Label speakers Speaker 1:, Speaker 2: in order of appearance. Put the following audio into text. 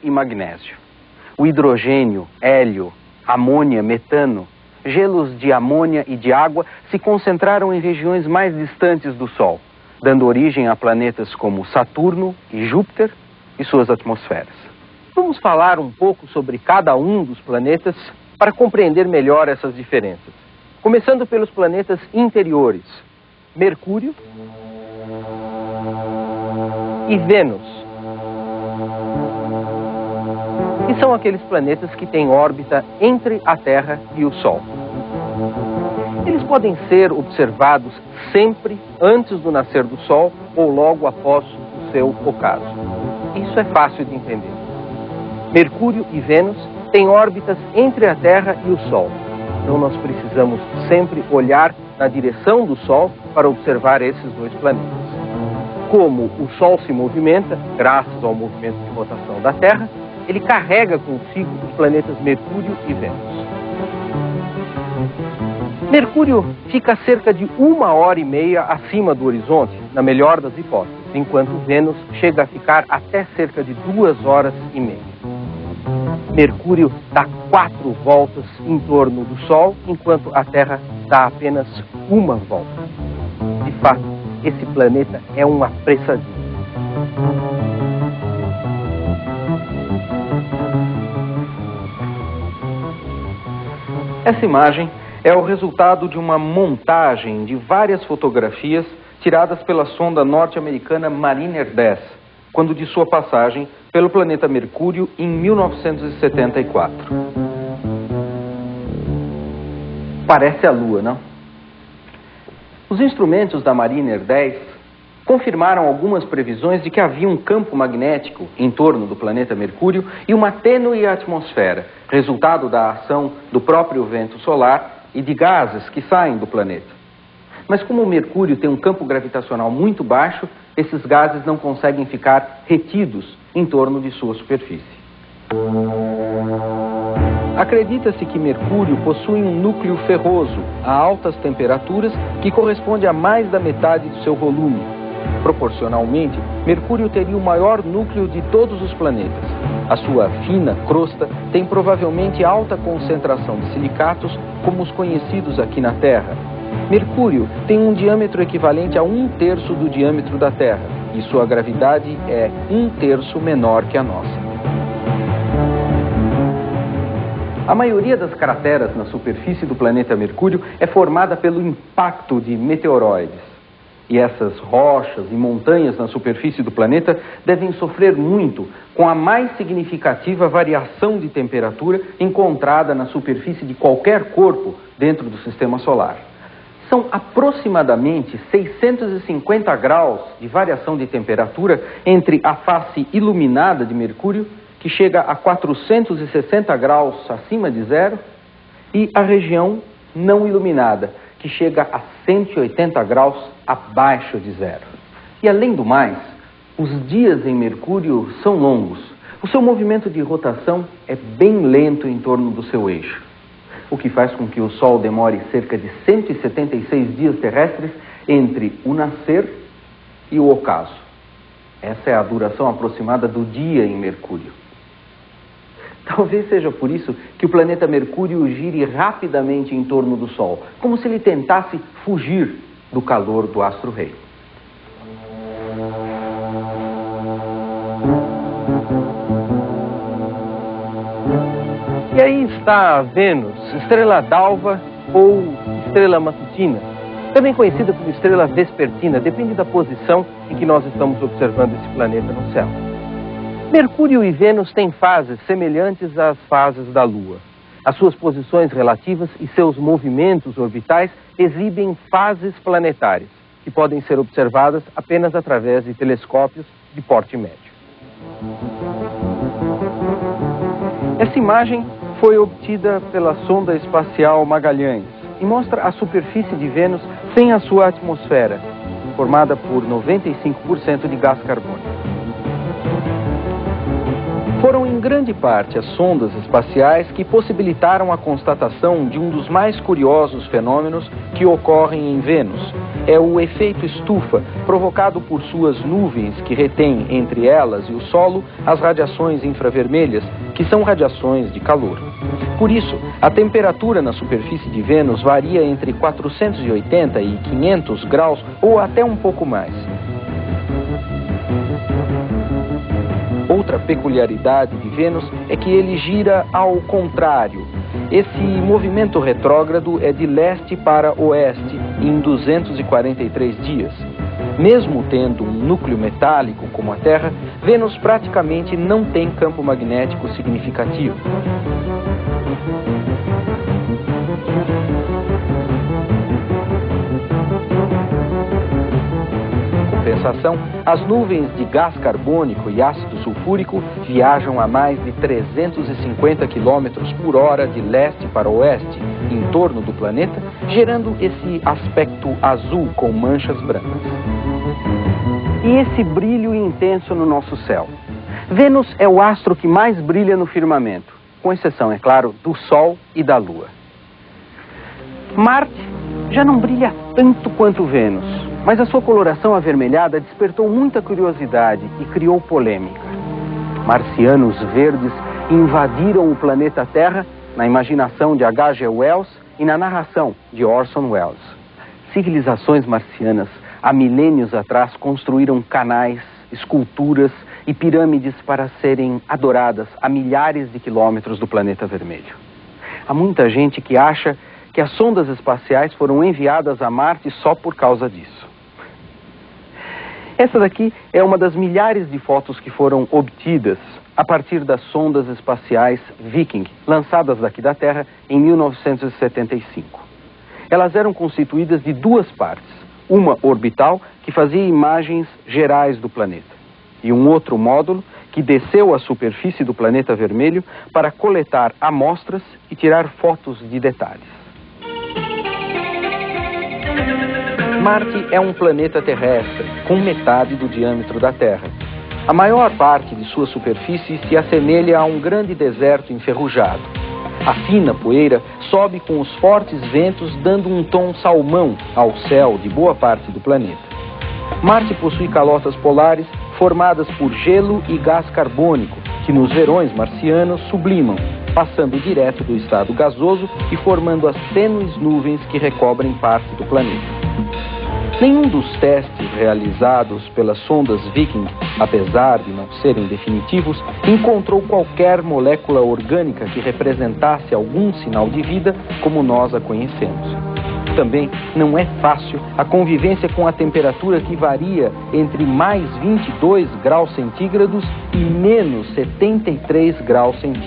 Speaker 1: e magnésio. O hidrogênio, hélio, amônia, metano, gelos de amônia e de água se concentraram em regiões mais distantes do Sol, dando origem a planetas como Saturno e Júpiter e suas atmosferas. Vamos falar um pouco sobre cada um dos planetas para compreender melhor essas diferenças. Começando pelos planetas interiores, Mercúrio e Vênus, que são aqueles planetas que têm órbita entre a Terra e o Sol. Eles podem ser observados sempre antes do nascer do Sol ou logo após o seu ocaso. Isso é fácil de entender. Mercúrio e Vênus têm órbitas entre a Terra e o Sol. Então nós precisamos sempre olhar na direção do Sol para observar esses dois planetas. Como o Sol se movimenta, graças ao movimento de rotação da Terra, ele carrega consigo os planetas Mercúrio e Vênus. Mercúrio fica cerca de 1h30 acima do horizonte, na melhor das hipóteses, enquanto Vênus chega a ficar até cerca de 2h30. Mercúrio dá 4 voltas em torno do Sol, enquanto a Terra dá apenas uma volta. De fato, esse planeta é um apressadinho. Essa imagem é o resultado de uma montagem de várias fotografias tiradas pela sonda norte-americana Mariner 10, quando de sua passagem pelo planeta Mercúrio em 1974. Parece a Lua, não? Os instrumentos da Mariner 10 confirmaram algumas previsões de que havia um campo magnético em torno do planeta Mercúrio e uma tênue atmosfera, resultado da ação do próprio vento solar e de gases que saem do planeta. Mas como o Mercúrio tem um campo gravitacional muito baixo, esses gases não conseguem ficar retidos em torno de sua superfície. Acredita-se que Mercúrio possui um núcleo ferroso a altas temperaturas que corresponde a mais da metade do seu volume. Proporcionalmente, Mercúrio teria o maior núcleo de todos os planetas. A sua fina crosta tem provavelmente alta concentração de silicatos, como os conhecidos aqui na Terra. Mercúrio tem um diâmetro equivalente a 1/3 do diâmetro da Terra, e sua gravidade é 1/3 menor que a nossa. A maioria das crateras na superfície do planeta Mercúrio é formada pelo impacto de meteoroides. E essas rochas e montanhas na superfície do planeta devem sofrer muito com a mais significativa variação de temperatura encontrada na superfície de qualquer corpo dentro do Sistema Solar. São aproximadamente 650 graus de variação de temperatura entre a face iluminada de Mercúrio, que chega a 460 graus acima de zero, e a região não iluminada, que chega a 180 graus abaixo de zero. E além do mais, os dias em Mercúrio são longos. O seu movimento de rotação é bem lento em torno do seu eixo, o que faz com que o Sol demore cerca de 176 dias terrestres entre o nascer e o ocaso. Essa é a duração aproximada do dia em Mercúrio. Talvez seja por isso que o planeta Mercúrio gire rapidamente em torno do Sol, como se ele tentasse fugir do calor do astro-rei. E aí está a Vênus, estrela d'alva ou estrela matutina, também conhecida como estrela vespertina, depende da posição em que nós estamos observando esse planeta no céu. Mercúrio e Vênus têm fases semelhantes às fases da Lua. As suas posições relativas e seus movimentos orbitais exibem fases planetárias, que podem ser observadas apenas através de telescópios de porte médio. Essa imagem foi obtida pela sonda espacial Magalhães e mostra a superfície de Vênus sem a sua atmosfera, formada por 95% de gás carbônico. Foram em em grande parte as sondas espaciais que possibilitaram a constatação de um dos mais curiosos fenômenos que ocorrem em Vênus. É o efeito estufa, provocado por suas nuvens que retêm entre elas e o solo as radiações infravermelhas, que são radiações de calor. Por isso, a temperatura na superfície de Vênus varia entre 480 e 500 graus ou até um pouco mais. Outra peculiaridade de Vênus é que ele gira ao contrário. Esse movimento retrógrado é de leste para oeste em 243 dias. Mesmo tendo um núcleo metálico como a Terra, Vênus praticamente não tem campo magnético significativo. As nuvens de gás carbônico e ácido sulfúrico viajam a mais de 350 km por hora de leste para oeste, em torno do planeta, gerando esse aspecto azul com manchas brancas. E esse brilho intenso no nosso céu? Vênus é o astro que mais brilha no firmamento, com exceção, é claro, do Sol e da Lua. Marte já não brilha tanto quanto Vênus, mas a sua coloração avermelhada despertou muita curiosidade e criou polêmica. Marcianos verdes invadiram o planeta Terra na imaginação de H.G. Wells e na narração de Orson Welles. Civilizações marcianas, há milênios atrás, construíram canais, esculturas e pirâmides para serem adoradas a milhares de quilômetros do planeta vermelho. Há muita gente que acha que as sondas espaciais foram enviadas a Marte só por causa disso. Essa daqui é uma das milhares de fotos que foram obtidas a partir das sondas espaciais Viking, lançadas daqui da Terra em 1975. Elas eram constituídas de duas partes, uma orbital, que fazia imagens gerais do planeta, e um outro módulo que desceu à superfície do planeta vermelho para coletar amostras e tirar fotos de detalhes. Marte é um planeta terrestre, com metade do diâmetro da Terra. A maior parte de sua superfície se assemelha a um grande deserto enferrujado. A fina poeira sobe com os fortes ventos, dando um tom salmão ao céu de boa parte do planeta. Marte possui calotas polares formadas por gelo e gás carbônico, que nos verões marcianos sublimam, passando direto do estado gasoso e formando as tênues nuvens que recobrem parte do planeta. Nenhum dos testes realizados pelas sondas Viking, apesar de não serem definitivos, encontrou qualquer molécula orgânica que representasse algum sinal de vida como nós a conhecemos. Também não é fácil a convivência com a temperatura que varia entre mais 22 graus centígrados e menos 73 graus centígrados.